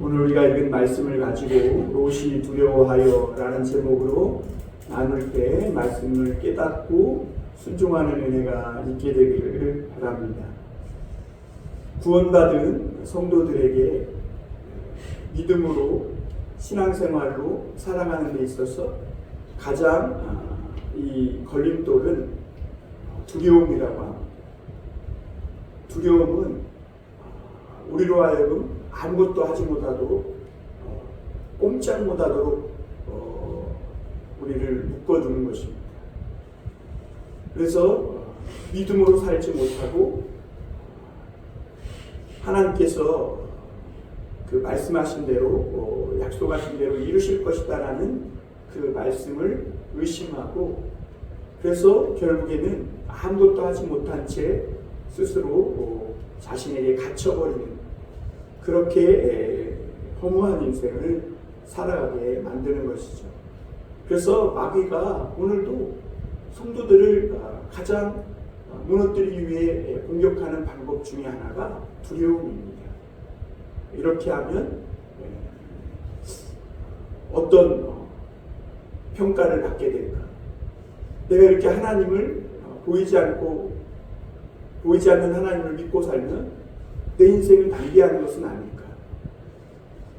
오늘 우리가 읽은 말씀을 가지고 롯이 두려워하여 라는 제목으로 나눌 때 말씀을 깨닫고 순종하는 은혜가 있게 되기를 바랍니다. 구원받은 성도들에게 믿음으로 신앙생활로 살아가는 데 있어서 가장 이 걸림돌은 두려움이라고 합니다. 두려움은 우리로 하여금 아무것도 하지 못하도록 꼼짝 못하도록 우리를 묶어두는 것입니다. 그래서 믿음으로 살지 못하고 하나님께서 그 말씀하신 대로 약속하신 대로 이루실 것이다라는 그 말씀을 의심하고 그래서 결국에는 아무것도 하지 못한 채 스스로 자신에게 갇혀버리는 그렇게 허무한 인생을 살아가게 만드는 것이죠. 그래서 마귀가 오늘도 성도들을 가장 무너뜨리기 위해 공격하는 방법 중에 하나가 두려움입니다. 이렇게 하면 어떤 평가를 받게 될까? 내가 이렇게 하나님을 보이지 않는 하나님을 믿고 살면 내 인생을 낭비하는 것은 아닐까?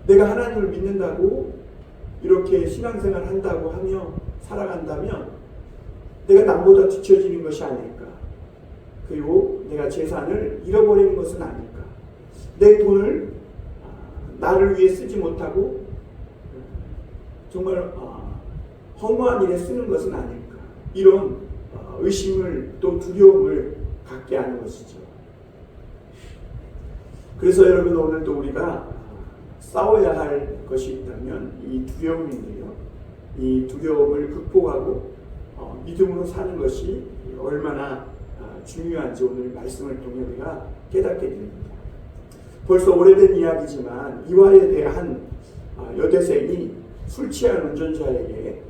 내가 하나님을 믿는다고 이렇게 신앙생활 한다고 하며 살아간다면 내가 남보다 뒤처지는 것이 아닐까? 그리고 내가 재산을 잃어버리는 것은 아닐까? 내 돈을 나를 위해 쓰지 못하고 정말 허무한 일에 쓰는 것은 아닐까? 이런 의심을 또 두려움을 갖게 하는 것이죠. 그래서 여러분 오늘도 우리가 싸워야 할 것이 있다면 이 두려움인데요. 이 두려움을 극복하고 믿음으로 사는 것이 얼마나 중요한지 오늘 말씀을 통해 우리가 깨닫게 됩니다. 벌써 오래된 이야기지만 이화에 대한 여대생이 술 취한 운전자에게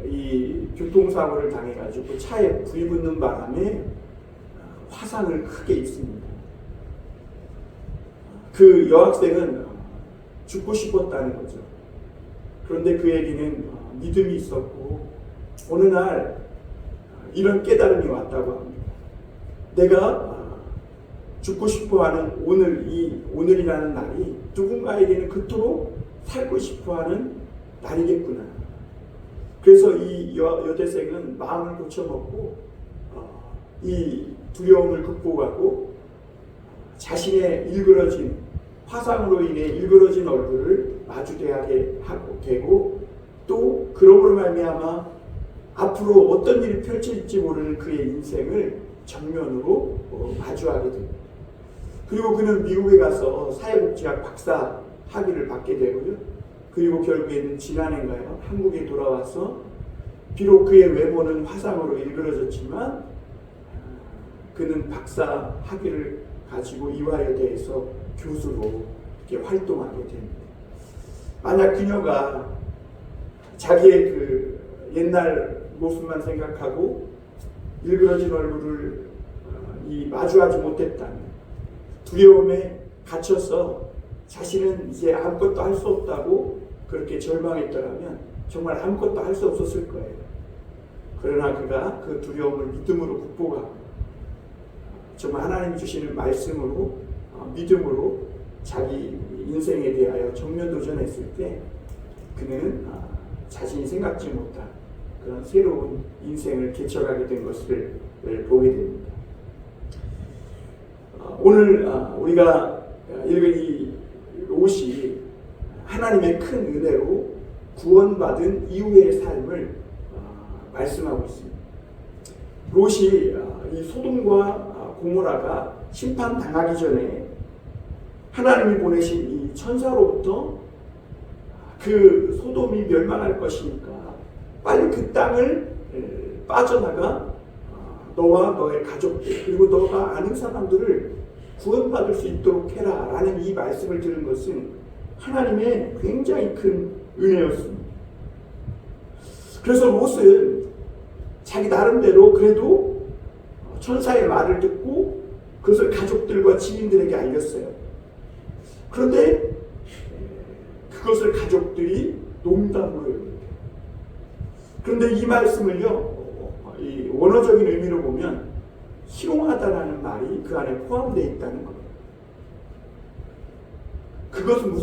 이 교통사고를 당해가지고 차에 불이 붙는 바람에 화상을 크게 입습니다. 그 여학생은 죽고 싶었다는 거죠. 그런데 그에게는 믿음이 있었고 어느 날 이런 깨달음이 왔다고 합니다. 내가 죽고 싶어하는 오늘이라는 날이 누군가에게는 그토록 살고 싶어하는 날이겠구나. 그래서 이 여대생은 마음을 고쳐먹고 이 두려움을 극복하고 자신의 일그러진 화상으로 인해 일그러진 얼굴을 마주대하게 되고 또 그러므로 말미암아 앞으로 어떤 일이 펼쳐질지 모르는 그의 인생을 정면으로 마주하게 됩니다. 그리고 그는 미국에 가서 사회복지학 박사 학위를 받게 되고요. 그리고 결국에는 지난해인가요? 한국에 돌아와서 비록 그의 외모는 화상으로 일그러졌지만 그는 박사 학위를 가지고 이화여대에서 교수로 이렇게 활동하게 됩니다. 만약 그녀가 자기의 그 옛날 모습만 생각하고 일그러진 얼굴을 마주하지 못했다면 두려움에 갇혀서 자신은 이제 아무것도 할 수 없다고 그렇게 절망했더라면 정말 아무것도 할 수 없었을 거예요. 그러나 그가 그 두려움을 믿음으로 극복하고 정말 하나님이 주시는 말씀으로 믿음으로 자기 인생에 대하여 정면 도전했을 때 그는 자신이 생각지 못한 그런 새로운 인생을 개척하게 된 것을 보게 됩니다. 오늘 우리가 읽은 이 롯이 하나님의 큰 은혜로 구원받은 이후의 삶을 말씀하고 있습니다. 롯이 이 소돔과 고모라가 심판당하기 전에 하나님이 보내신 이 천사로부터 그 소돔이 멸망할 것이니까 빨리 그 땅을 빠져나가 너와 너의 가족들 그리고 너가 아는 사람들을 구원받을 수 있도록 해라 라는 이 말씀을 들은 것은 하나님의 굉장히 큰 은혜였습니다. 그래서 롯은 자기 나름대로 그래도 천사의 말을 듣고 그것을 가족들과 지인들에게 알렸어요. 그런데 그것을 가족들이 농담으로 여겨요. 그런데 이 말씀을요, 이 원어적인 의미로 보면 희롱하다라는 말이 그 안에 포함되어 있다는 거예요. 그것은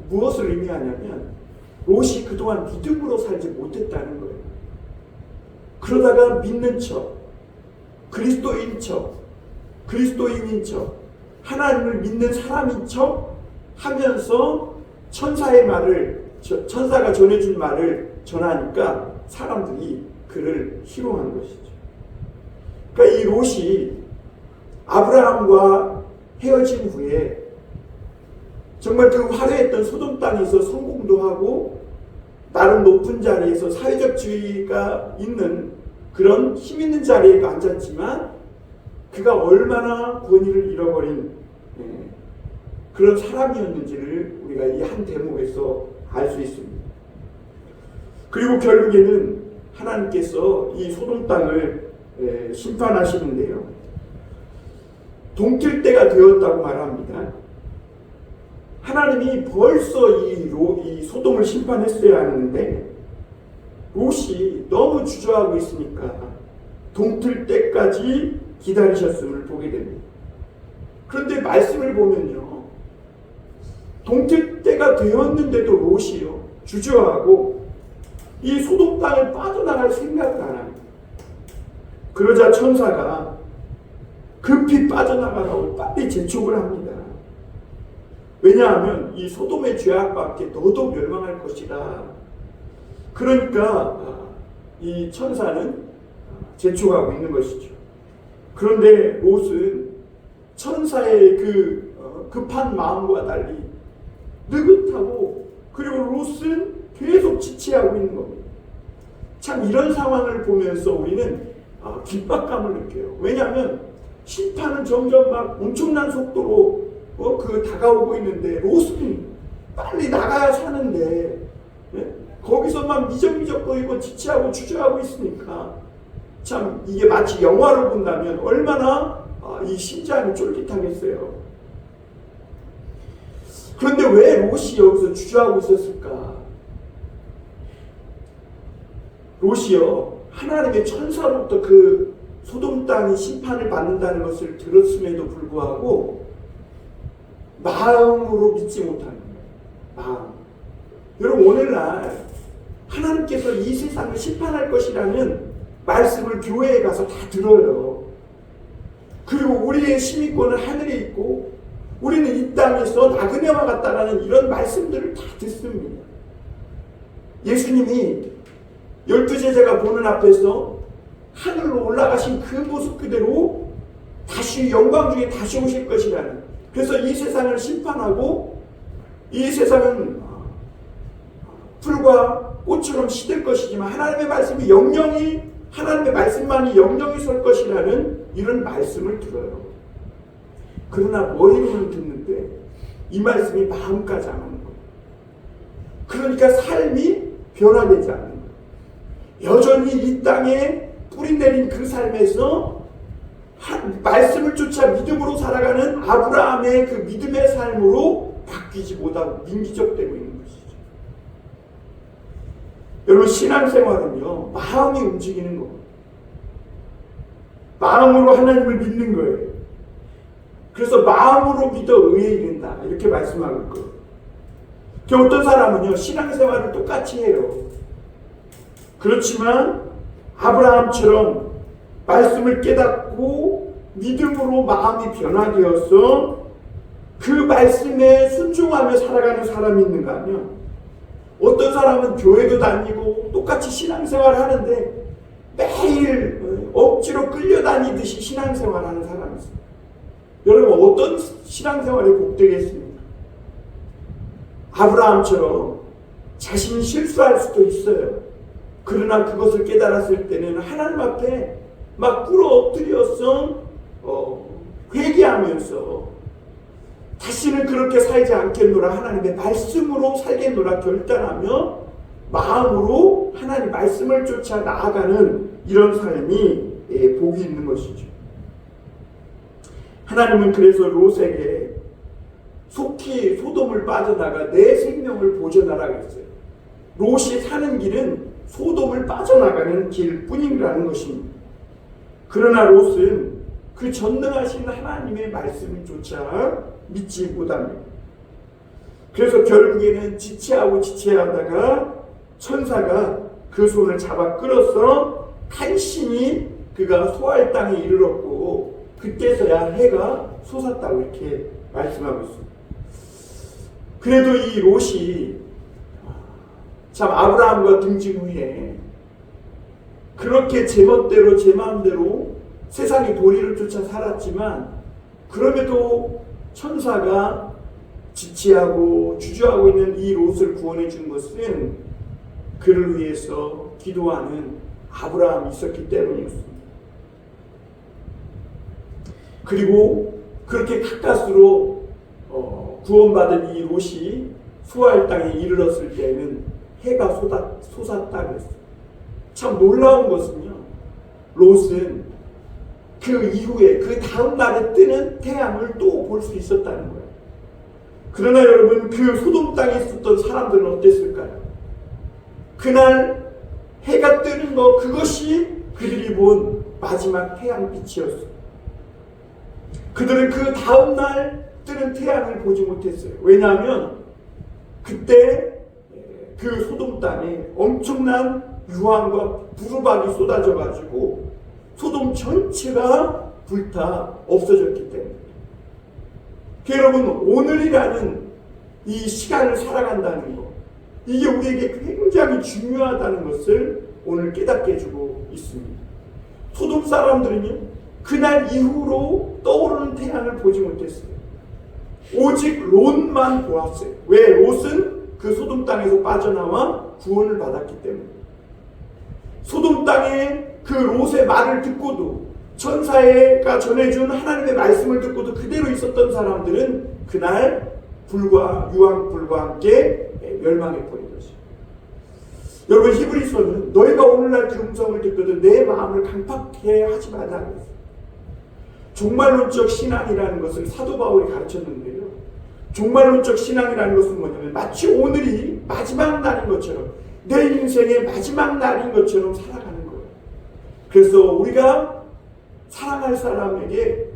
무엇을 의미하냐면 롯이 그동안 믿음으로 살지 못했다는 거예요. 그러다가 믿는 척, 그리스도인인 척, 하나님을 믿는 사람인 척 하면서 천사가 전해준 말을 전하니까 사람들이 그를 희롱한 것이죠. 그러니까 이 롯이 아브라함과 헤어진 후에 정말 그 화려했던 소돔 땅에서 성공도 하고 나름 높은 자리에서 사회적 지위가 있는 그런 힘 있는 자리에 앉았지만 그가 얼마나 권위를 잃어버린 그런 사람이었는지를 우리가 이 한 대목에서 알 수 있습니다. 그리고 결국에는 하나님께서 이 소돔 땅을 심판하시는데요. 동틀 때가 되었다고 말합니다. 하나님이 벌써 이 소돔을 심판했어야 하는데 롯이 너무 주저하고 있으니까 동틀 때까지 기다리셨음을 보게 됩니다. 그런데 말씀을 보면요, 동틀 때가 되었는데도 롯이요 주저하고 이 소돔 땅을 빠져나갈 생각을 안 합니다. 그러자 천사가 급히 빠져나가라고 빨리 재촉을 합니다. 왜냐하면 이 소돔의 죄악과 함께 너도 멸망할 것이다. 그러니까 이 천사는 재촉하고 있는 것이죠. 그런데 롯은 천사의 그 급한 마음과 달리 느긋하고, 그리고 롯은 계속 지체하고 있는 겁니다. 참 이런 상황을 보면서 우리는 긴박감을 느껴요. 왜냐하면 심판은 점점 막 엄청난 속도로 다가오고 있는데 롯은 빨리 나가야 사는데 거기서 막 미적미적거리고 지체하고 주저하고 있으니까 참 이게 마치 영화로 본다면 얼마나 이 심장이 쫄깃하겠어요. 그런데 왜 롯이 여기서 주저하고 있었을까? 롯이요, 하나님의 천사로부터 그 소돔 땅이 심판을 받는다는 것을 들었음에도 불구하고 마음으로 믿지 못하는 거예요. 여러분, 오늘날 하나님께서 이 세상을 심판할 것이라는 말씀을 교회에 가서 다 들어요. 그리고 우리의 심의권은 하늘에 있고 우리는 이 땅에서 나그네와 같다라는 이런 말씀들을 다 듣습니다. 예수님이 12제자가 보는 앞에서 하늘로 올라가신 그 모습 그대로 다시 영광 중에 다시 오실 것이라는, 그래서 이 세상을 심판하고 이 세상은 풀과 꽃처럼 시들 것이지만 하나님의 말씀이 영영이, 하나님의 말씀만이 영영이 설 것이라는 이런 말씀을 들어요. 그러나 머리로는 듣는데 이 말씀이 마음까지 안 오는 거예요. 그러니까 삶이 변화되지 않는 거예요. 여전히 이 땅에 뿌리 내린 그 삶에서 말씀을 쫓아 믿음으로 살아가는 아브라함의 그 믿음의 삶으로 바뀌지 못하고 민기적되고 있는 것이죠. 여러분, 신앙생활은요, 마음이 움직이는 겁니다. 마음으로 하나님을 믿는 거예요. 그래서 마음으로 믿어 의에 이른다, 이렇게 말씀하고 있거든요. 어떤 사람은요, 신앙생활을 똑같이 해요. 그렇지만 아브라함처럼 말씀을 깨닫고 믿음으로 마음이 변화되어서 그 말씀에 순종하며 살아가는 사람이 있는가 하면, 어떤 사람은 교회도 다니고 똑같이 신앙생활을 하는데 매일 억지로 끌려다니듯이 신앙생활을 하는 사람이 있어요. 여러분, 어떤 신앙생활이 복되겠습니까? 아브라함처럼 자신이 실수할 수도 있어요. 그러나 그것을 깨달았을 때는 하나님 앞에 막 꿇어 엎드려서 회개하면서 다시는 그렇게 살지 않겠노라, 하나님의 말씀으로 살겠노라 결단하며 마음으로 하나님 말씀을 쫓아 나아가는 이런 삶이 복이 있는 것이죠. 하나님은 그래서 롯에게 속히 소돔을 빠져나가 내 생명을 보존하라 그랬어요. 롯이 사는 길은 소돔을 빠져나가는 길뿐이라는 것입니다. 그러나 롯은 그 전능하신 하나님의 말씀조차 믿지 못합니다. 그래서 결국에는 지체하다가 천사가 그 손을 잡아 끌어서 간신히 그가 소알 땅에 이르렀고 그때서야 해가 솟았다고 이렇게 말씀하고 있습니다. 그래도 이 롯이 참 아브라함과 등진 후에 그렇게 제 멋대로 제 마음대로 세상의 도리를 쫓아 살았지만 그럼에도 천사가 지체하고 주저하고 있는 이 롯을 구원해 준 것은 그를 위해서 기도하는 아브라함이 있었기 때문이었습니다. 그리고 그렇게 가까스로 구원받은 이 롯이 수알 땅에 이르렀을 때에는 해가 솟았다 그랬어요. 참 놀라운 것은요, 롯은 그 이후에 그 다음 날에 뜨는 태양을 또 볼 수 있었다는 거예요. 그러나 여러분, 그 소돔 땅에 있었던 사람들은 어땠을까요? 그날 해가 뜨는 것, 그것이 그들이 본 마지막 태양빛이었어요. 그들은 그 다음 날 뜨는 태양을 보지 못했어요. 왜냐하면 그때 그 소돔 땅에 엄청난 유황과 부르박이 쏟아져 가지고 소돔 전체가 불타 없어졌기 때문에. 여러분, 오늘이라는 이 시간을 살아간다는 것, 이게 우리에게 굉장히 중요하다는 것을 오늘 깨닫게 해주고 있습니다. 소돔 사람들은요, 그날 이후로 떠오르는 태양을 보지 못했어요. 오직 롯만 보았어요. 왜? 롯은 그 소돔 땅에서 빠져나와 구원을 받았기 때문에. 소돔 땅에 그 롯의 말을 듣고도, 천사가 전해준 하나님의 말씀을 듣고도 그대로 있었던 사람들은 그날 유황불과 함께 멸망해버린 것이죠. 여러분, 히브리서는 너희가 오늘날 그 음성을 듣거든 내 마음을 강팍해 하지 말라 그랬어요. 종말론적 신앙이라는 것을 사도 바울이 가르쳤는데요, 종말론적 신앙이라는 것은 뭐냐면 마치 오늘이 마지막 날인 것처럼, 내 인생의 마지막 날인 것처럼 살아가는 거예요. 그래서 우리가 사랑할 사람에게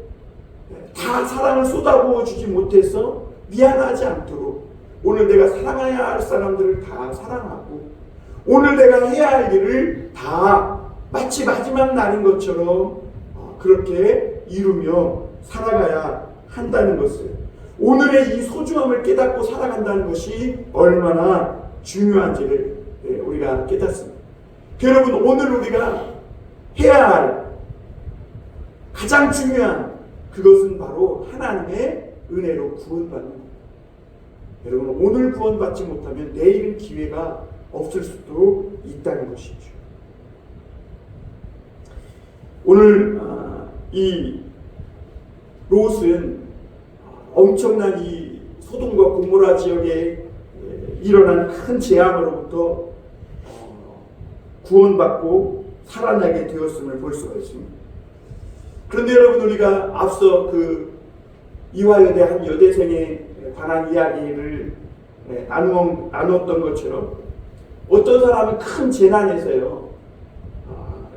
다 사랑을 쏟아부어 주지 못해서 미안하지 않도록 오늘 내가 사랑해야 할 사람들을 다 사랑하고, 오늘 내가 해야 할 일을 다 마치 마지막 날인 것처럼 그렇게 이루며 살아가야 한다는 것을, 오늘의 이 소중함을 깨닫고 살아간다는 것이 얼마나 중요한지를 우리가 깨닫습니다. 여러분, 오늘 우리가 해야 할 가장 중요한 그것은 바로 하나님의 은혜로 구원받는 것. 여러분, 오늘 구원받지 못하면 내일은 기회가 없을 수도 있다는 것이죠. 오늘 이 롯은 엄청난 이 소돔과 고모라 지역에 일어난 큰 재앙으로부터 구원받고 살아나게 되었음을 볼 수가 있습니다. 그런데 여러분, 우리가 앞서 그 이화여대 한 여대생에 관한 이야기를 나누었던 것처럼 어떤 사람은 큰 재난에서요,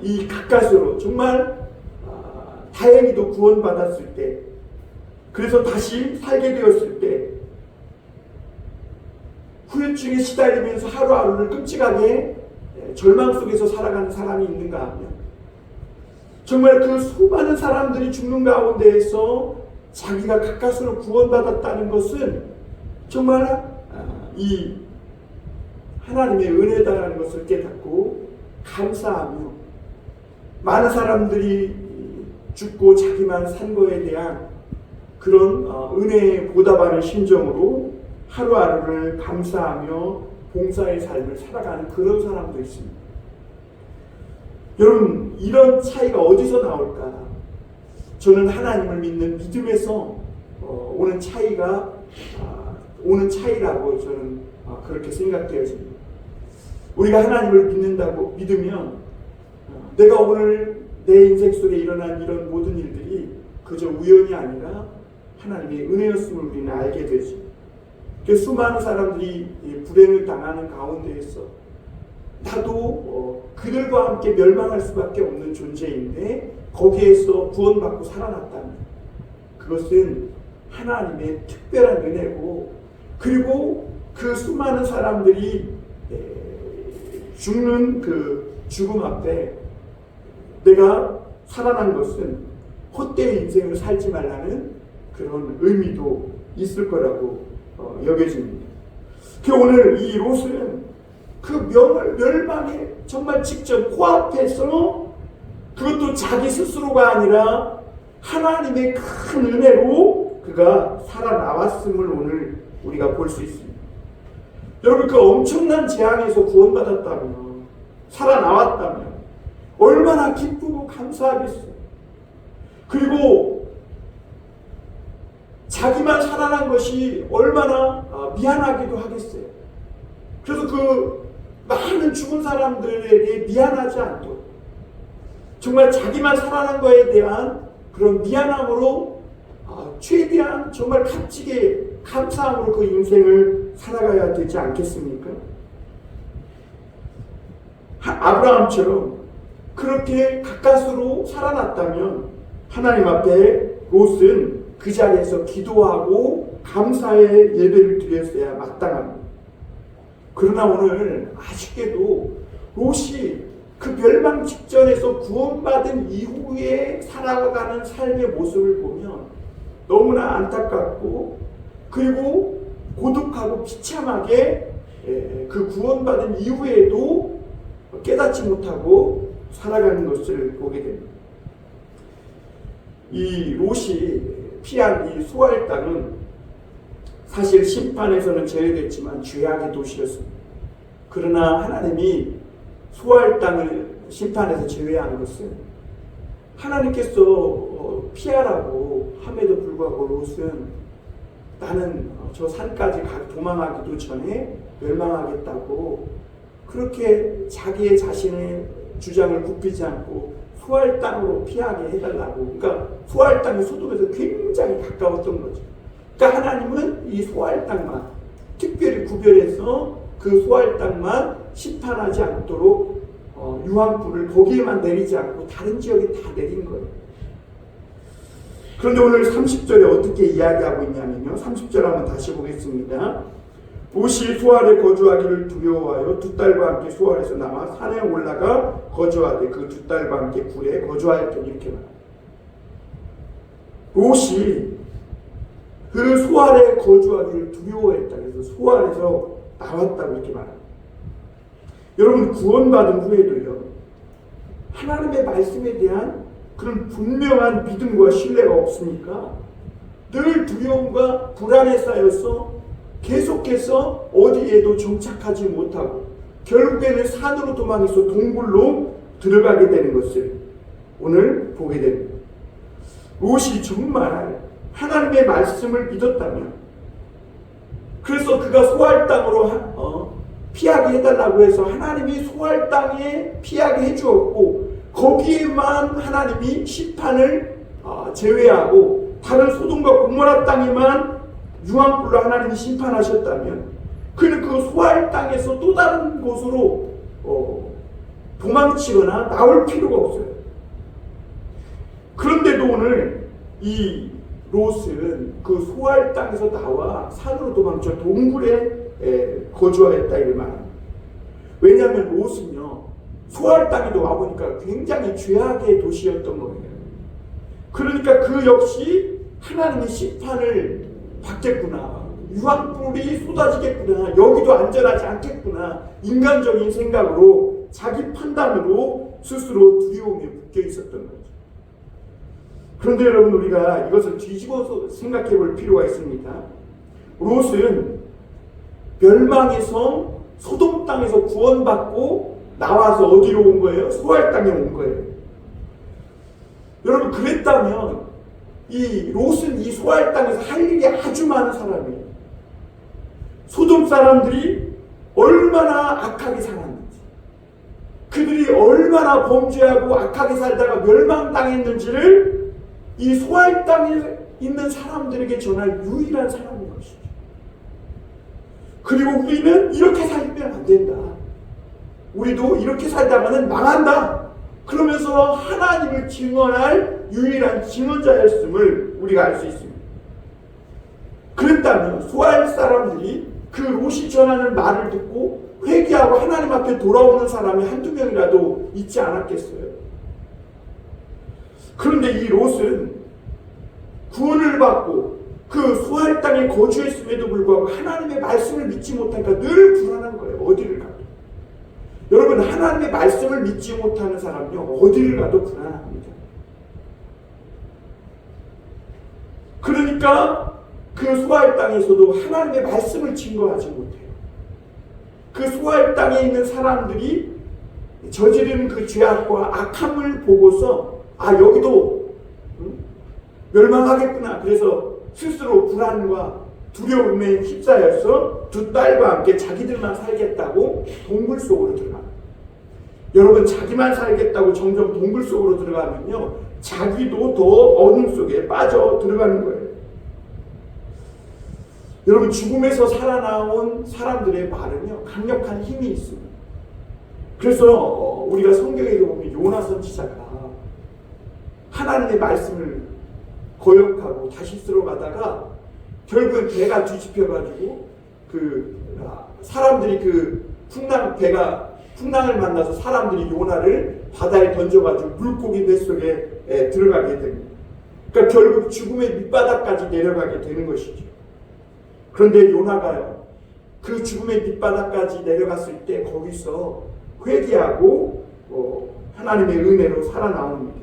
이 가까스로 정말 다행히도 구원받았을 때, 그래서 다시 살게 되었을 때 후유증에 시달리면서 하루하루를 끔찍하게 절망 속에서 살아가는 사람이 있는가 하면, 정말 그 수많은 사람들이 죽는 가운데에서 자기가 가까스로 구원받았다는 것은 정말 이 하나님의 은혜다라는 것을 깨닫고 감사하며, 많은 사람들이 죽고 자기만 산 거에 대한 그런 은혜에 보답하는 심정으로 하루하루를 감사하며 봉사의 삶을 살아가는 그런 사람도 있습니다. 여러분, 이런 차이가 어디서 나올까? 저는 하나님을 믿는 믿음에서 오는 차이라고 저는 그렇게 생각되어집니다. 우리가 하나님을 믿으면 내가 오늘 내 인생 속에 일어난 이런 모든 일들이 그저 우연이 아니라 하나님의 은혜였음을 우리는 알게 되죠. 그 수많은 사람들이 불행을 당하는 가운데에서 나도 그들과 함께 멸망할 수밖에 없는 존재인데 거기에서 구원받고 살아났다면 그것은 하나님의 특별한 은혜고, 그리고 그 수많은 사람들이 죽는 그 죽음 앞에 내가 살아난 것은 헛되이 인생을 살지 말라는 그런 의미도 있을 거라고 여겨집니다. 그 오늘 이 롯은 그 멸망의 정말 직전 코앞에서, 그것도 자기 스스로가 아니라 하나님의 큰 은혜로 그가 살아나왔음을 오늘 우리가 볼 수 있습니다. 여러분, 그 엄청난 재앙에서 구원받았다면, 살아나왔다면 얼마나 기쁘고 감사하겠어요. 그리고 자기만 살아난 것이 얼마나 미안하기도 하겠어요. 그래서 그 많은 죽은 사람들에게 미안하지 않도록 정말 자기만 살아난 것에 대한 그런 미안함으로 최대한 정말 값지게 감사함으로 그 인생을 살아가야 되지 않겠습니까? 아브라함처럼 그렇게 가까스로 살아났다면 하나님 앞에 롯은 그 자리에서 기도하고 감사의 예배를 드렸어야 마땅합니다. 그러나 오늘 아쉽게도 롯이 그 멸망 직전에서 구원받은 이후에 살아가는 삶의 모습을 보면 너무나 안타깝고, 그리고 고독하고 비참하게 그 구원받은 이후에도 깨닫지 못하고 살아가는 것을 보게 됩니다. 이 롯이 피한 이 소알 땅은 사실 심판에서는 제외됐지만 죄악의 도시였습니다. 그러나 하나님이 소알 땅을 심판에서 제외한 것은 하나님께서 피하라고 함에도 불구하고 롯은 나는 저 산까지 도망하기도 전에 멸망하겠다고 그렇게 자기의 자신의 주장을 굽히지 않고 소알 땅으로 피하게 해달라고, 그러니까 소알 땅이 소돔에서 굉장히 가까웠던 거죠. 그러니까 하나님은 이 소알 땅만 특별히 구별해서 그 소알 땅만 심판하지 않도록 유황불을 거기에만 내리지 않고 다른 지역에 다 내린 거예요. 그런데 오늘 30절에 어떻게 이야기하고 있냐면요, 30절 한번 다시 보겠습니다. 롯이 소알에 거주하기를 두려워하여 두 딸과 함께 소알에서 나와 산에 올라가 거주하되 그 두 딸과 함께 굴에 거주하였더니, 이렇게 말합니다. 롯이 그 소알에 거주하기를 두려워했다. 그래서 소알에서 나왔다고 이렇게 말합니다. 여러분, 구원받은 후에도요, 하나님의 말씀에 대한 그런 분명한 믿음과 신뢰가 없으니까 늘 두려움과 불안에 쌓여서 계속해서 어디에도 정착하지 못하고 결국에는 산으로 도망해서 동굴로 들어가게 되는 것을 오늘 보게 됩니다. 롯이 정말 하나님의 말씀을 믿었다면, 그래서 그가 소알 땅으로 피하게 해달라고 해서 하나님이 소알 땅에 피하게 해주었고 거기에만 하나님이 심판을 제외하고 다른 소돔과 고모라 땅에만 유황불로 하나님이 심판하셨다면 그는 그 소알 땅에서 또 다른 곳으로 도망치거나 나올 필요가 없어요. 그런데도 오늘 이 롯은 그 소알 땅에서 나와 산으로 도망쳐 동굴에 거주하였다 이를 말합니다. 왜냐하면 롯은요, 소알 땅에도 와보니까 굉장히 죄악의 도시였던 거예요. 그러니까 그 역시 하나님의 심판을 받겠구나, 유황불이 쏟아지겠구나, 여기도 안전하지 않겠구나, 인간적인 생각으로 자기 판단으로 스스로 두려움에 묶여 있었던 거죠. 그런데 여러분, 우리가 이것을 뒤집어서 생각해 볼 필요가 있습니다. 롯은 멸망에서 소돔 땅에서 구원받고 나와서 어디로 온 거예요? 소알 땅에 온 거예요. 여러분, 그랬다면 이 롯은 이 소알 땅에서 할 일이 아주 많은 사람이에요. 소돔 사람들이 얼마나 악하게 살았는지, 그들이 얼마나 범죄하고 악하게 살다가 멸망당했는지를 이 소알 땅에 있는 사람들에게 전할 유일한 사람인 것이죠. 그리고 우리는 이렇게 살면 안 된다. 우리도 이렇게 살다가는 망한다. 그러면서 하나님을 증언할 유일한 증언자였음을 우리가 알 수 있습니다. 그랬다면 소알 사람들이 그 롯이 전하는 말을 듣고 회개하고 하나님 앞에 돌아오는 사람이 한두 명이라도 있지 않았겠어요? 그런데 이 롯은 구원을 받고 그 소알 땅에 거주했음에도 불구하고 하나님의 말씀을 믿지 못하니까 늘 불안한 거예요. 어디를 가도. 여러분, 하나님의 말씀을 믿지 못하는 사람은요, 어디를 가도 불안합니다. 그러니까 그 소알 땅에서도 하나님의 말씀을 증거하지 못해요. 그 소알 땅에 있는 사람들이 저지른 그 죄악과 악함을 보고서 여기도 멸망하겠구나. 그래서 스스로 불안과 두려움에 휩싸여서 두 딸과 함께 자기들만 살겠다고 동굴 속으로 들어갑니다. 여러분, 자기만 살겠다고 점점 동굴 속으로 들어가면요, 자기도 더 어둠 속에 빠져 들어가는 거예요. 여러분, 죽음에서 살아나온 사람들의 말은요, 강력한 힘이 있습니다. 그래서 우리가 성경에 보면 요나 선지자가 하나님의 말씀을 거역하고 다시 들어가다가 결국은 배가 뒤집혀가지고 사람들이 풍랑을 만나서 사람들이 요나를 바다에 던져가지고 물고기 뱃속에 들어가게 됩니다. 그러니까 결국 죽음의 밑바닥까지 내려가게 되는 것이죠. 그런데 요나가요, 그 죽음의 밑바닥까지 내려갔을 때 거기서 회개하고 하나님의 은혜로 살아나옵니다.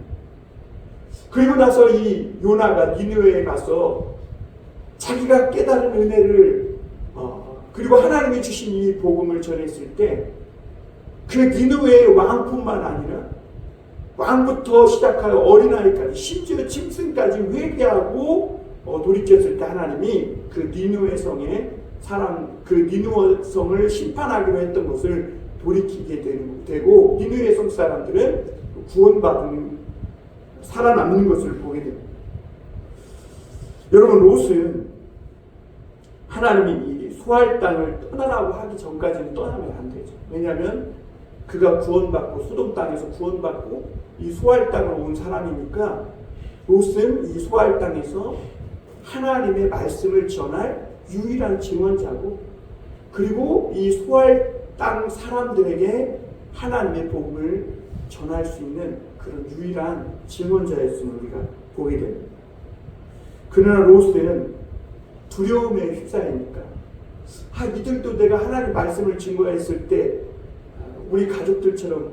그리고 나서 이 요나가 니느웨에 가서 자기가 깨달은 은혜를 그리고 하나님이 주신 이 복음을 전했을 때 그 니느웨의 왕뿐만 아니라 왕부터 시작하여 어린아이까지 심지어 짐승까지 회개하고 돌이켰을 때 하나님이 그 니느웨 성에 그 니느웨 성을 심판하기로 했던 것을 돌이키게 되고 니느웨 성 사람들은 구원받은 살아남는 것을 보게 됩니다. 여러분, 롯은 하나님이 이 소알 땅을 떠나라고 하기 전까지는 떠나면 안 되죠. 왜냐하면 그가 구원받고 소돔 땅에서 구원받고 이 소알 땅으로 온 사람이니까 롯은 이 소알 땅에서 하나님의 말씀을 전할 유일한 증언자고, 그리고 이 소알 땅 사람들에게 하나님의 복음을 전할 수 있는 그런 유일한 증언자였음을 우리가 보게 됩니다. 그러나 롯은 두려움에 휩싸이니까 이들도 내가 하나님 말씀을 증거했을 때 우리 가족들처럼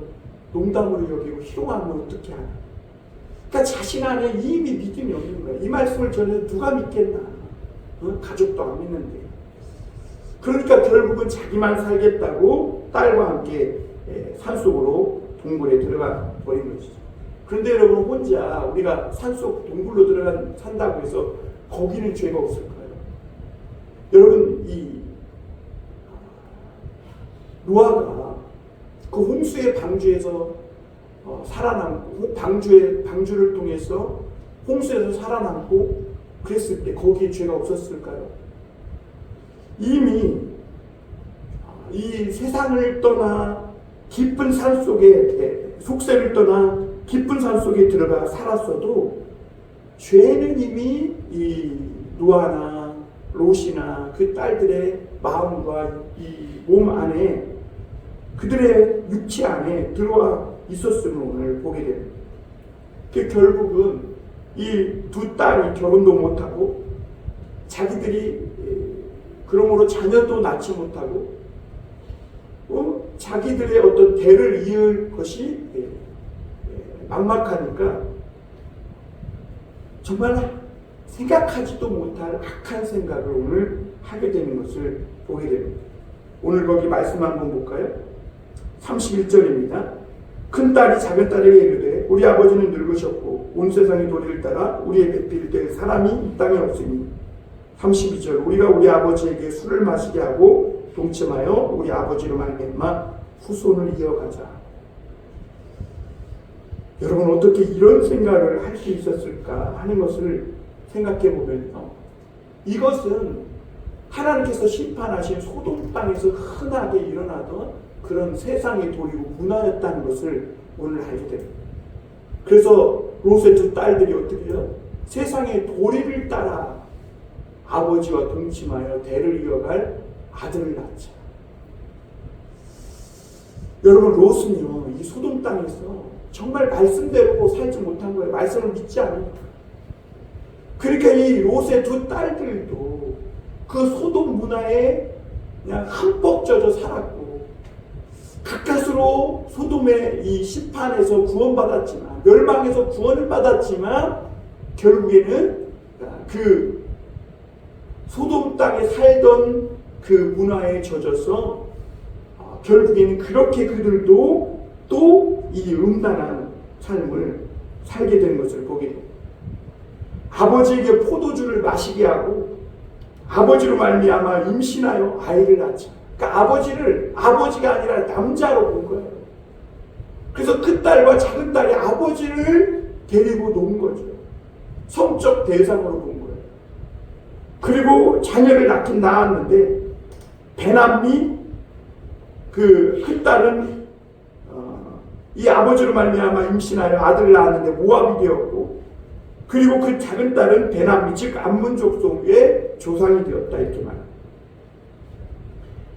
농담으로 여기고 희롱하면 어떻게 하나. 그러니까 자신 안에 이미 믿음이 없는 거야. 이 말씀을 전해서 누가 믿겠나. 가족도 안 믿는데. 그러니까 결국은 자기만 살겠다고 딸과 함께 산속으로 동굴에 들어가 버린 것이죠. 그런데 여러분, 혼자 우리가 산속 동굴로 산다고 해서 거기는 죄가 없을까요? 여러분, 이 노아가 그 홍수의 방주에서 살아남고 방주를 통해서 홍수에서 살아남고 그랬을 때 거기에 죄가 없었을까요? 이미 이 세상을 떠나 깊은 산 속에 속세를 떠나 깊은 산 속에 들어가 살았어도 죄는 이미 이 노아나 롯이나 그 딸들의 마음과 이 몸 안에 그들의 육체 안에 들어와 있었음을 오늘 보게 됩니다. 결국은 이 두 딸이 결혼도 못하고 자기들이 그러므로 자녀도 낳지 못하고 자기들의 어떤 대를 이을 것이 막막하니까 정말 생각하지도 못할 악한 생각을 오늘 하게 되는 것을 보게 됩니다. 오늘 거기 말씀 한번 볼까요? 31절입니다. 큰 딸이 작은 딸에게 이르되 우리 아버지는 늙으셨고 온 세상의 도리를 따라 우리의 배필 될 사람이 이 땅에 없으니. 32절 우리가 우리 아버지에게 술을 마시게 하고 동침하여 우리 아버지로 말미암아 후손을 이어가자. 여러분, 어떻게 이런 생각을 할 수 있었을까 하는 것을 생각해 보면요, 이것은 하나님께서 심판하신 소돔 땅에서 흔하게 일어나던 그런 세상의 도리고 문화였다는 것을 오늘 알게 됩니다. 그래서 롯의 두 딸들이 어떻게 해요? 세상의 도리를 따라 아버지와 동침하여 대를 이어갈 아들을 낳자. 여러분, 롯은요, 이 소돔 땅에서 정말 말씀대로 살지 못한 거예요. 말씀을 믿지 않으니까. 그러니까 이 롯의 두 딸들도 그 소돔 문화에 그냥 흠뻑 젖어 살았고, 가까스로 소돔의 이 심판에서 구원받았지만, 멸망에서 구원을 받았지만, 결국에는 그 소돔 땅에 살던 그 문화에 젖어서 결국에는 그렇게 그들도 또 이 음란한 삶을 살게 된 것을 보게 됩니다. 아버지에게 포도주를 마시게 하고 아버지로 말미암아 임신하여 아이를 낳자. 그러니까 아버지를 아버지가 아니라 남자로 본 거예요. 그래서 큰 딸과 작은 딸이 아버지를 데리고 논 거죠. 성적 대상으로 본 거예요. 그리고 자녀를 낳긴 낳았는데 베남미 그 큰 딸은 이 아버지로 말미암아 임신하여 아들을 낳았는데 모압이 되었고, 그리고 그 작은 딸은 베남미 즉 암몬 족속의 조상이 되었다, 이렇게 말합니다.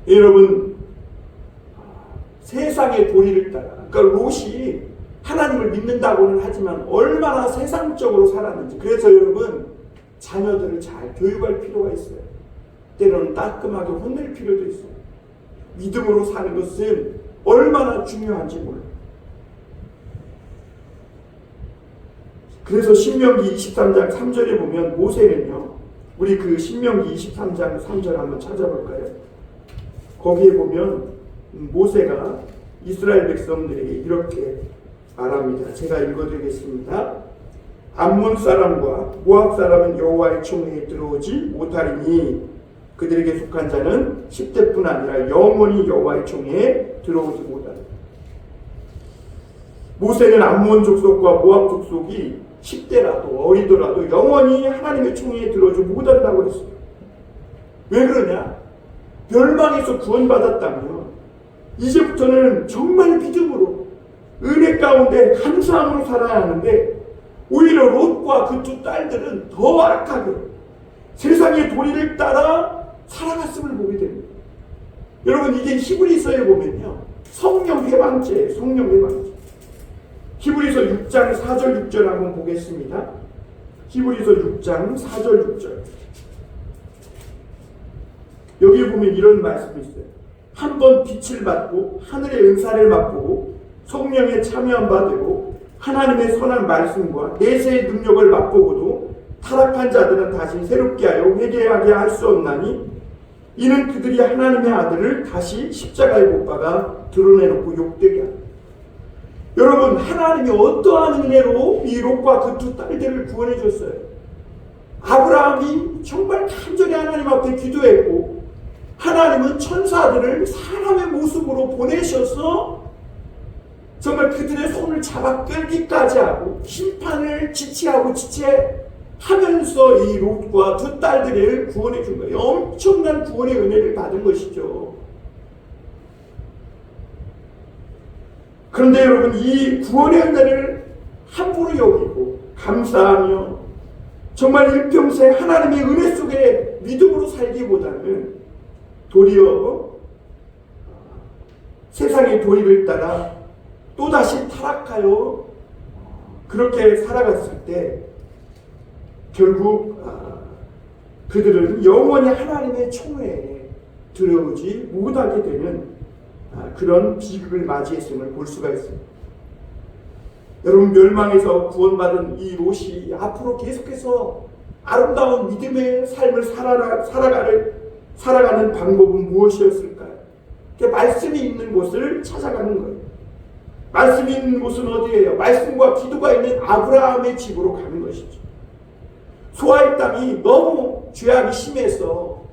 여러분, 세상의 도리를 따라, 그러니까 롯이 하나님을 믿는다고는 하지만 얼마나 세상적으로 살았는지. 그래서 여러분, 자녀들을 잘 교육할 필요가 있어요. 때로는 따끔하게 혼낼 필요도 있어요. 믿음으로 사는 것은 얼마나 중요한지 몰라요. 그래서 신명기 23장 3절에 보면 모세는요, 우리 그 신명기 23장 3절 한번 찾아볼까요? 거기에 보면 모세가 이스라엘 백성들에게 이렇게 말합니다. 제가 읽어드리겠습니다. 암몬 사람과 모압 사람은 여호와의 총회에 들어오지 못하리니 그들에게 속한 자는 10대뿐 아니라 영원히 여호와의 총회에 들어오지 못하리라. 모세는 암몬 족속과 모압 족속이 10대라도 어리더라도 영원히 하나님의 총회에 들어오지 못한다고 했어요. 왜 그러냐? 멸망에서 구원받았다면 이제부터는 정말 믿음으로 은혜 가운데 감사함으로 살아야 하는데, 오히려 롯과 그 두 딸들은 더 악하게 세상의 도리를 따라 살아갔음을 보게 됩니다. 여러분, 이게 히브리서에 보면요, 성령 해방죄예요. 성령 해방죄. 히브리서 6장 4절 6절 한번 보겠습니다. 히브리서 6장 4절 6절. 여기에 보면 이런 말씀이 있어요. 한번 빛을 받고 하늘의 은사를 맛보고 성령에 참여한 바 되고 하나님의 선한 말씀과 내세의 능력을 맛보고도 타락한 자들은 다시 새롭게 하여 회개하게 할 수 없나니 이는 그들이 하나님의 아들을 다시 십자가에 못 박아 드러내놓고 욕되게 합니다. 여러분, 하나님이 어떠한 은혜로 이 롯과 그 두 딸들을 구원해 줬어요. 아브라함이 정말 간절히 하나님 앞에 기도했고, 하나님은 천사들을 사람의 모습으로 보내셔서 정말 그들의 손을 잡아 끌기까지 하고 심판을 지체하고 지체하면서 이 롯과 두 딸들을 구원해 준 거예요. 엄청난 구원의 은혜를 받은 것이죠. 그런데 여러분, 이 구원의 은혜를 함부로 여기고 감사하며 정말 일평생 하나님의 은혜 속에 믿음으로 살기보다는 도리어 세상의 도리를 따라 또다시 타락하여 그렇게 살아갔을 때 결국 그들은 영원히 하나님의 총회에 들어오지 못하게 되는 그런 비극을 맞이했음을 볼 수가 있습니다. 여러분, 멸망에서 구원받은 이 롯이 앞으로 계속해서 아름다운 믿음의 삶을 살아가는 방법은 무엇이었을까요? 말씀이 있는 곳을 찾아가는 거예요. 말씀이 있는 곳은 어디예요? 말씀과 기도가 있는 아브라함의 집으로 가는 것이죠. 소아의 땅이 너무 죄악이 심해서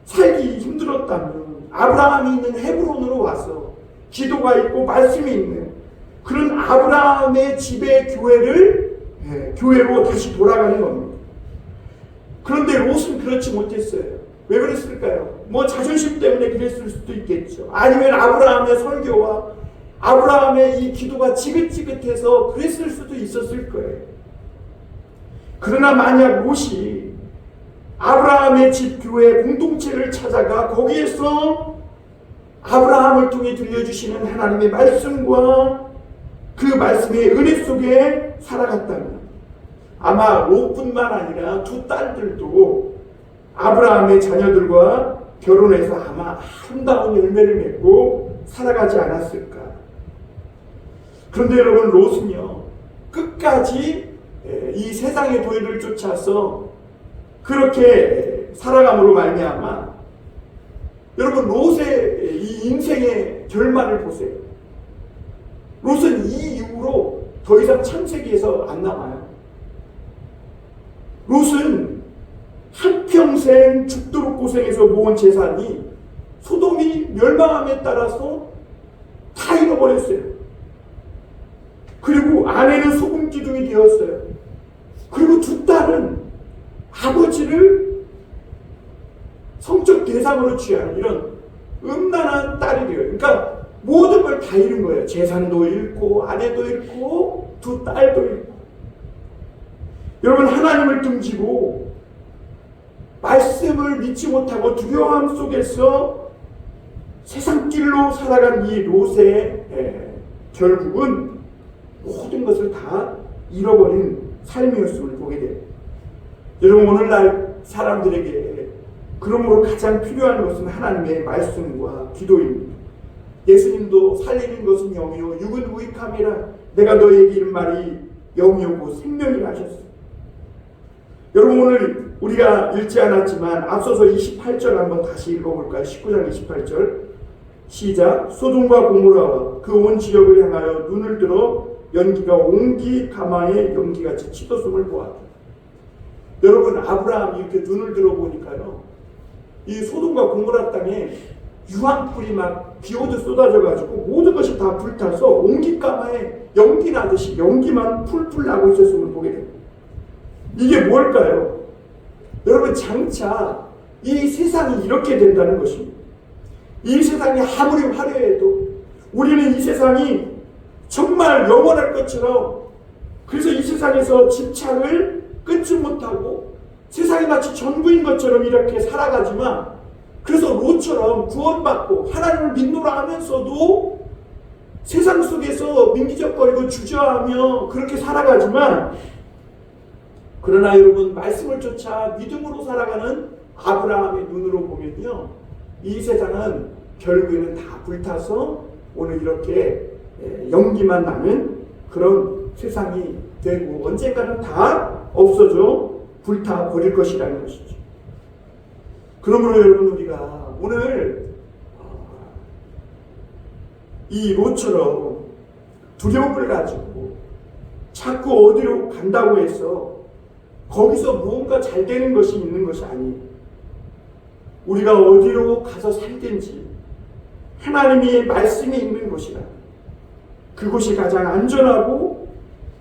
살기 힘들었다면 아브라함이 있는 헤브론으로 와서 기도가 있고 말씀이 있는 그런 아브라함의 집의 교회로 다시 돌아가는 겁니다. 그런데 롯은 그렇지 못했어요. 왜 그랬을까요? 뭐 자존심 때문에 그랬을 수도 있겠죠. 아니면 아브라함의 설교와 아브라함의 이 기도가 지긋지긋해서 그랬을 수도 있었을 거예요. 그러나 만약 롯이 아브라함의 집 교회 공동체를 찾아가 거기에서 아브라함을 통해 들려주시는 하나님의 말씀과 그 말씀의 은혜 속에 살아갔다면 아마 롯뿐만 아니라 두 딸들도 아브라함의 자녀들과 결혼해서 아마 아름다운 열매를 맺고 살아가지 않았을까. 그런데 여러분, 롯은요 끝까지 이 세상의 도리를 쫓아서 그렇게 살아감으로 말미암아 여러분, 롯의 이 인생의 결말을 보세요. 롯은 이 이후로 더 이상 창세기에서 안 나와요. 롯은 한평생 죽도록 고생해서 모은 재산이 소돔이 멸망함에 따라서 다 잃어버렸어요. 그리고 아내는 소금 기둥이 되었어요. 그리고 두 딸은 아버지를 성적 대상으로 취하는 이런 음란한 딸이 돼요. 그러니까 모든 걸 다 잃은 거예요. 재산도 잃고 아내도 잃고 두 딸도 잃고. 여러분, 하나님을 등지고 말씀을 믿지 못하고 두려움 속에서 세상 길로 살아간 이 롯의 결국은 모든 것을 다 잃어버린 삶이었음을 보게 돼요. 여러분, 오늘날 사람들에게 그러므로 가장 필요한 것은 하나님의 말씀과 기도입니다. 예수님도 살리는 것은 영이요 육은 무익함이라 내가 너에게 이른 말이 영이요 생명이라 하셨어요. 여러분, 오늘 우리가 읽지 않았지만 앞서서 28절 한번 다시 읽어볼까요? 19장 28절 시작. 소돔과 고모라와 그 온 지역을 향하여 눈을 들어 연기가 옹기 가마의 연기같이 치솟음을 보았다. 여러분, 아브라함이 이렇게 눈을 들어보니까요, 이 소돔과 고모라 땅에 유황불이 막 비오듯 쏟아져가지고 모든 것이 다 불타서 옹기가마에 연기 나듯이 연기만 풀풀 나고 있었음을 보게 됩니다. 이게 뭘까요? 여러분, 장차 이 세상이 이렇게 된다는 것입니다. 이 세상이 아무리 화려해도 우리는 이 세상이 정말 영원할 것처럼, 그래서 이 세상에서 집착을 끊지 못하고 세상이 마치 전부인 것처럼 이렇게 살아가지만, 그래서 롯처럼 구원받고 하나님을 믿노라 하면서도 세상 속에서 민기적거리고 주저하며 그렇게 살아가지만, 그러나 여러분, 말씀을 쫓아 믿음으로 살아가는 아브라함의 눈으로 보면요, 이 세상은 결국에는 다 불타서 오늘 이렇게 연기만 나는 그런 세상이 되고 언젠가는 다 없어져 불타 버릴 것이라는 것이죠. 그러므로 여러분, 우리가 오늘 이 롯처럼 두려움을 가지고 자꾸 어디로 간다고 해서 거기서 무언가 잘 되는 것이 있는 것이 아니에요. 우리가 어디로 가서 살든지 하나님의 말씀이 있는 곳이라 그곳이 가장 안전하고,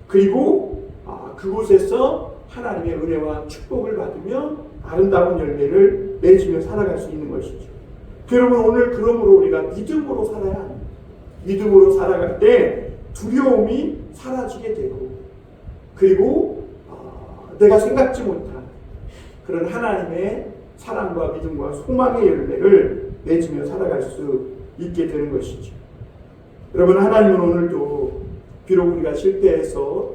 그리고 그곳에서 하나님의 은혜와 축복을 받으며 아름다운 열매를 맺으며 살아갈 수 있는 것이죠. 여러분, 오늘 그러므로 우리가 믿음으로 살아야 합니다. 믿음으로 살아갈 때 두려움이 사라지게 되고, 그리고 내가 생각지 못한 그런 하나님의 사랑과 믿음과 소망의 열매를 맺으며 살아갈 수 있게 되는 것이죠. 여러분, 하나님은 오늘도 비록 우리가 실패해서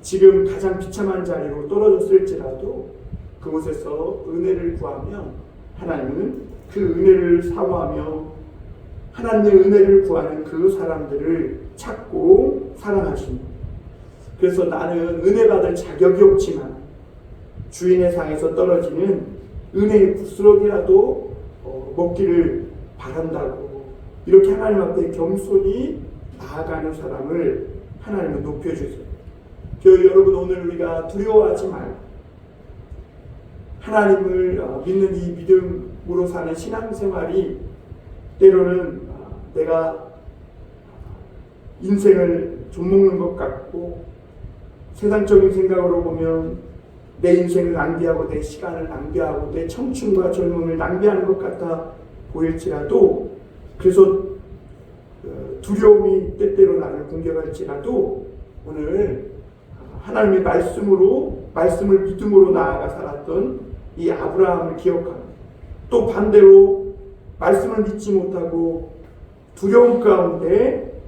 지금 가장 비참한 자리로 떨어졌을지라도 그곳에서 은혜를 구하며 하나님은 그 은혜를 사모하며 하나님의 은혜를 구하는 그 사람들을 찾고 사랑하십니다. 그래서 나는 은혜 받을 자격이 없지만 주인의 상에서 떨어지는 은혜의 부스러기라도 먹기를 바란다고, 이렇게 하나님 앞에 겸손히 나아가는 사람을 하나님은 높여주세요. 여러분, 오늘 우리가 두려워하지 말고 하나님을 믿는 이 믿음으로 사는 신앙생활이 때로는 내가 인생을 좀 먹는 것 같고 세상적인 생각으로 보면 내 인생을 낭비하고 내 시간을 낭비하고 내 청춘과 젊음을 낭비하는 것 같아 보일지라도, 그래서 두려움이 때때로 나를 공격할지라도 오늘 하나님의 말씀을 믿음으로 나아가 살았던 이 아브라함을 기억하고, 또 반대로 말씀을 믿지 못하고 두려움 가운데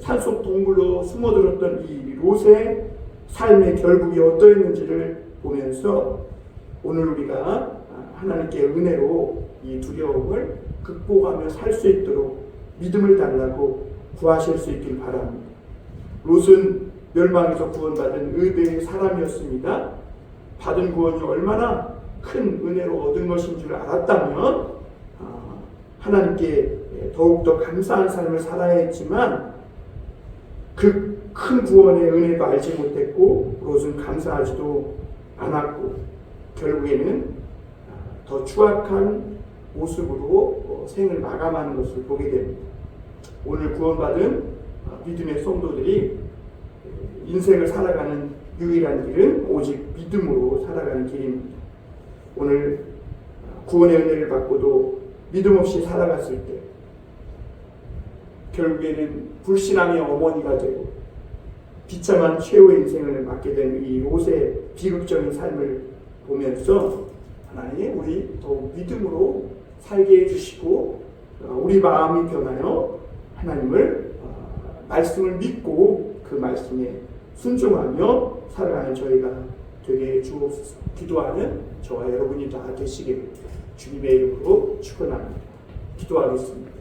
산속 동굴로 숨어들었던 이 롯의 삶의 결국이 어떠했는지를 보면서 오늘 우리가 하나님께 은혜로 이 두려움을 극복하며 살 수 있도록 믿음을 달라고 구하실 수 있길 바랍니다. 롯은 멸망에서 구원받은 의대의 사람이었습니다. 받은 구원이 얼마나 큰 은혜로 얻은 것인 줄 알았다면 하나님께 더욱더 감사한 삶을 살아야 했지만 그 큰 구원의 은혜도 알지 못했고 롯은 감사하지도 않았고 결국에는 더 추악한 모습으로 생을 마감하는 것을 보게 됩니다. 오늘 구원받은 믿음의 성도들이 인생을 살아가는 유일한 길은 오직 믿음으로 살아가는 길입니다. 오늘 구원의 은혜를 받고도 믿음 없이 살아갔을 때 결국에는 불신앙의 어머니가 되고 비참한 최후의 인생을 맞게 된 이 롯의 비극적인 삶을 보면서 하나님, 우리 더욱 믿음으로 살게 해주시고 우리 마음이 변하여 하나님을 말씀을 믿고 그 말씀에 순종하며 살아가는 저희가 되게 해 주옵소서. 기도하는 저와 여러분이 다 되시기를 주님의 이름으로 축원합니다. 기도하겠습니다.